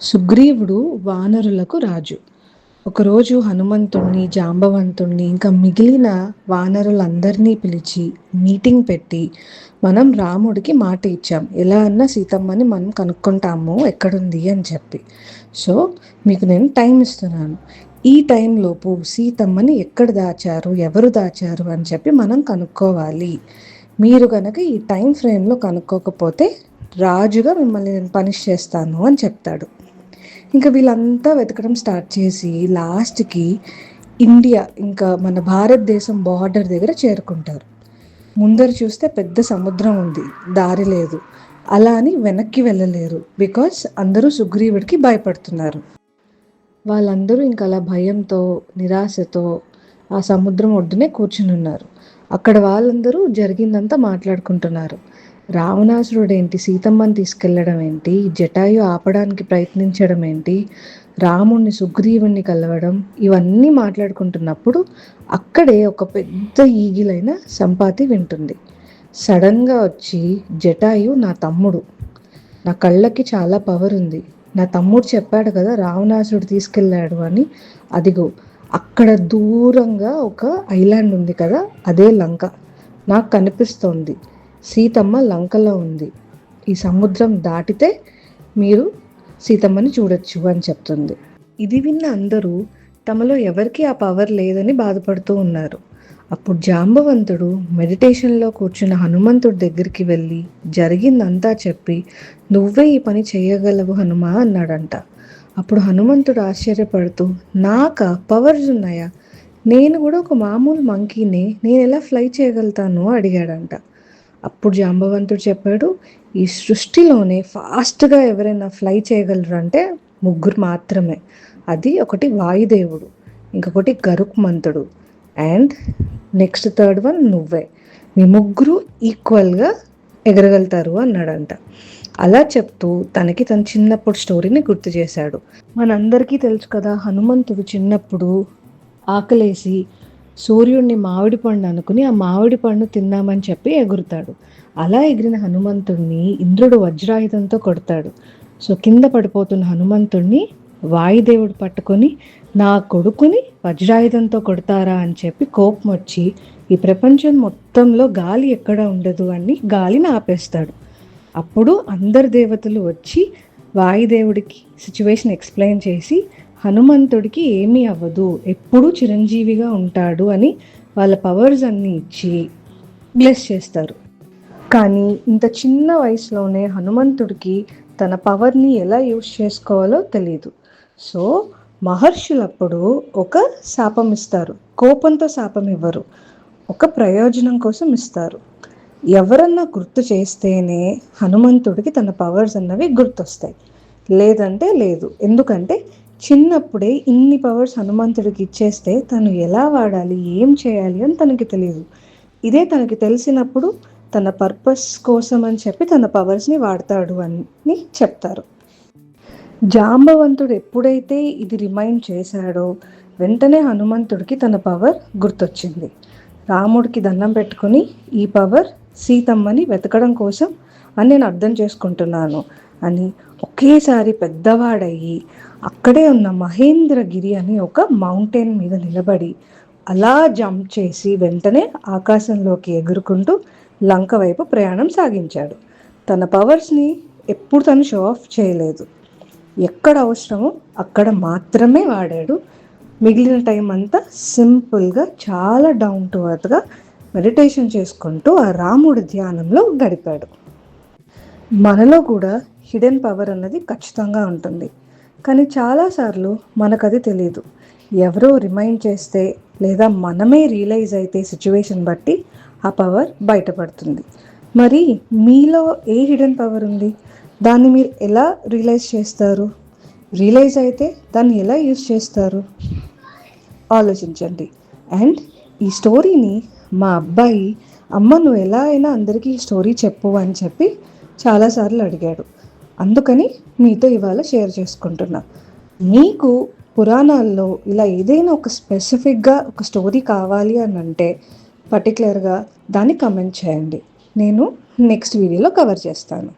సుగ్రీవుడు వానరులకు రాజు. ఒకరోజు హనుమంతుణ్ణి, జాంబవంతుణ్ణి ఇంకా మిగిలిన వానరులందరినీ పిలిచి మీటింగ్ పెట్టి, మనం రాముడికి మాట ఇచ్చాం, ఎలా అన్నా సీతమ్మని మనం కనుక్కుంటాము ఎక్కడుంది అని చెప్పి. సో మీకు నేను టైం ఇస్తున్నాను. ఈ టైంలోపు సీతమ్మని ఎక్కడ దాచారు, ఎవరు దాచారు అని చెప్పి మనం కనుక్కోవాలి. మీరు కనుక ఈ టైం ఫ్రేమ్లో కనుక్కోకపోతే రాజుగా మిమ్మల్ని నేను పనిష్ చేస్తాను అని చెప్తాడు. ఇంకా వీళ్ళంతా వెతకడం స్టార్ట్ చేసి లాస్ట్కి ఇండియా ఇంకా మన భారతదేశం బార్డర్ దగ్గర చేరుకుంటారు. ముందర చూస్తే పెద్ద సముద్రం ఉంది, దారి లేదు. అలా అని వెనక్కి వెళ్ళలేరు, బికాస్ అందరూ సుగ్రీవుడికి భయపడుతున్నారు. వాళ్ళందరూ ఇంకా అలా భయంతో నిరాశతో ఆ సముద్రం ఒడ్డునే కూర్చుని ఉన్నారు. అక్కడ వాళ్ళందరూ జరిగిందంతా మాట్లాడుకుంటున్నారు. రావణాసురుడు ఏంటి, సీతమ్మని తీసుకెళ్లడం ఏంటి, జటాయు ఆపడానికి ప్రయత్నించడం ఏంటి, రాముణ్ణి సుగ్రీవుణ్ణి కలవడం, ఇవన్నీ మాట్లాడుకుంటున్నప్పుడు అక్కడే ఒక పెద్ద ఈగిలైన సంపాతి వింటుంది. సడన్గా వచ్చి, జటాయు నా తమ్ముడు, నా కళ్ళకి చాలా పవర్ ఉంది, నా తమ్ముడు చెప్పాడు కదా రావణాసురుడు తీసుకెళ్ళాడు అని, అదిగో అక్కడ దూరంగా ఒక ఐలాండ్ ఉంది కదా, అదే లంక, నాకు కనిపిస్తోంది. సీతమ్మ లంకలో ఉంది, ఈ సముద్రం దాటితే మీరు సీతమ్మని చూడొచ్చు అని చెప్తుంది. ఇది విన్న అందరూ తమలో ఎవరికి ఆ పవర్ లేదని బాధపడుతూ ఉన్నారు. అప్పుడు జాంబవంతుడు మెడిటేషన్లో కూర్చున్న హనుమంతుడి దగ్గరికి వెళ్ళి జరిగిందంతా చెప్పి, నువ్వే ఈ పని చేయగలవు హనుమా అన్నాడంట. అప్పుడు హనుమంతుడు ఆశ్చర్యపడుతూ, నాకా పవర్స్ ఉన్నాయా, నేను కూడా ఒక మామూలు మంకీనే, నేను ఎలా ఫ్లై చేయగలుగుతాను అడిగాడంట. అప్పుడు జాంబవంతుడు చెప్పాడు, ఈ సృష్టిలోనే ఫాస్ట్గా ఎవరైనా ఫ్లై చేయగలరు అంటే ముగ్గురు మాత్రమే. అది ఒకటి వాయుదేవుడు, ఇంకొకటి గరుక్మంతుడు, అండ్ నెక్స్ట్ థర్డ్ వన్ నువ్వే. మీ ముగ్గురు ఈక్వల్గా ఎగరగలుగుతారు అన్నాడంట. అలా చెప్తూ తనకి తన చిన్నప్పుడు స్టోరీని గుర్తు చేశాడు. మనందరికీ తెలుసు కదా, హనుమంతుడు చిన్నప్పుడు ఆకలేసి సూర్యుడిని మామిడి పండు అనుకుని ఆ మామిడి పండు తిందామని చెప్పి ఎగురుతాడు. అలా ఎగిరిన హనుమంతుడిని ఇంద్రుడు వజ్రాయుధంతో కొడతాడు. సో కింద పడిపోతున్న హనుమంతుడిని వాయుదేవుడు పట్టుకొని, నా కొడుకుని వజ్రాయుధంతో కొడతారా అని చెప్పి కోపం వచ్చి, ఈ ప్రపంచం మొత్తంలో గాలి ఎక్కడ ఉండదు అని గాలిని ఆపేస్తాడు. అప్పుడు అందరు దేవతలు వచ్చి వాయుదేవుడికి సిచ్యువేషన్ ఎక్స్ప్లెయిన్ చేసి, హనుమంతుడికి ఏమీ అవ్వదు, ఎప్పుడూ చిరంజీవిగా ఉంటాడు అని వాళ్ళ పవర్స్ అన్నీ ఇచ్చి బ్లెస్ చేస్తారు. కానీ ఇంత చిన్న వయసులోనే హనుమంతుడికి తన పవర్ని ఎలా యూజ్ చేసుకోవాలో తెలియదు. సో మహర్షులప్పుడు ఒక శాపం ఇస్తారు, కోపంతో శాపం ఇవ్వరు, ఒక ప్రయోజనం కోసం ఇస్తారు. ఎవరన్నా గుర్తు చేస్తేనే హనుమంతుడికి తన పవర్స్ అన్నవి గుర్తొస్తాయి, లేదంటే లేదు. ఎందుకంటే చిన్నప్పుడే ఇన్ని పవర్స్ హనుమంతుడికి ఇచ్చేస్తే తను ఎలా వాడాలి, ఏం చేయాలి అని తనకి తెలియదు. ఇదే తనకి తెలిసినప్పుడు తన పర్పస్ కోసం అని చెప్పి తన పవర్స్ని వాడతాడు అని చెప్తారు. జాంబవంతుడు ఎప్పుడైతే ఇది రిమైండ్ చేశాడో వెంటనే హనుమంతుడికి తన పవర్ గుర్తొచ్చింది. రాముడికి దండం పెట్టుకుని, ఈ పవర్ సీతమ్మని వెతకడం కోసం అని నేను అర్థం చేసుకుంటున్నాను అని ఒకేసారి పెద్దవాడయ్యి అక్కడే ఉన్న మహేంద్రగిరి అని ఒక మౌంటైన్ మీద నిలబడి అలా జంప్ చేసి వెంటనే ఆకాశంలోకి ఎగురుకుంటూ లంక వైపు ప్రయాణం సాగించాడు. తన పవర్స్ని ఎప్పుడు తను షో ఆఫ్ చేయలేదు, ఎక్కడ అవసరమో అక్కడ మాత్రమే వాడాడు. మిగిలిన టైం అంతా సింపుల్గా చాలా డౌన్ టు ఎర్త్గా మెడిటేషన్ చేసుకుంటూ ఆ రాముడి ధ్యానంలో గడిపాడు. మనలో కూడా హిడెన్ పవర్ అన్నది ఖచ్చితంగా ఉంటుంది, కానీ చాలాసార్లు మనకు అది తెలియదు. ఎవరో రిమైండ్ చేస్తే లేదా మనమే రియలైజ్ అయితే సిచ్యువేషన్ బట్టి ఆ పవర్ బయటపడుతుంది. మరి మీలో ఏ హిడెన్ పవర్ ఉంది, దాన్ని మీరు ఎలా రియలైజ్ చేస్తారు, రియలైజ్ అయితే దాన్ని ఎలా యూజ్ చేస్తారు, ఆలోచించండి. అండ్ ఈ స్టోరీని మా అబ్బాయి, అమ్మ నువ్వు ఎలా అయినా అందరికీ ఈ స్టోరీ చెప్పు అని చెప్పి చాలాసార్లు అడిగాడు. అందుకని మీతో ఇవాళ షేర్ చేసుకుంటున్నా. మీకు పురాణాల్లో ఇలా ఏదైనా ఒక స్పెసిఫిక్గా ఒక స్టోరీ కావాలి అని అంటే పర్టికులర్గా దాన్ని కమెంట్ చేయండి, నేను నెక్స్ట్ వీడియోలో కవర్ చేస్తాను.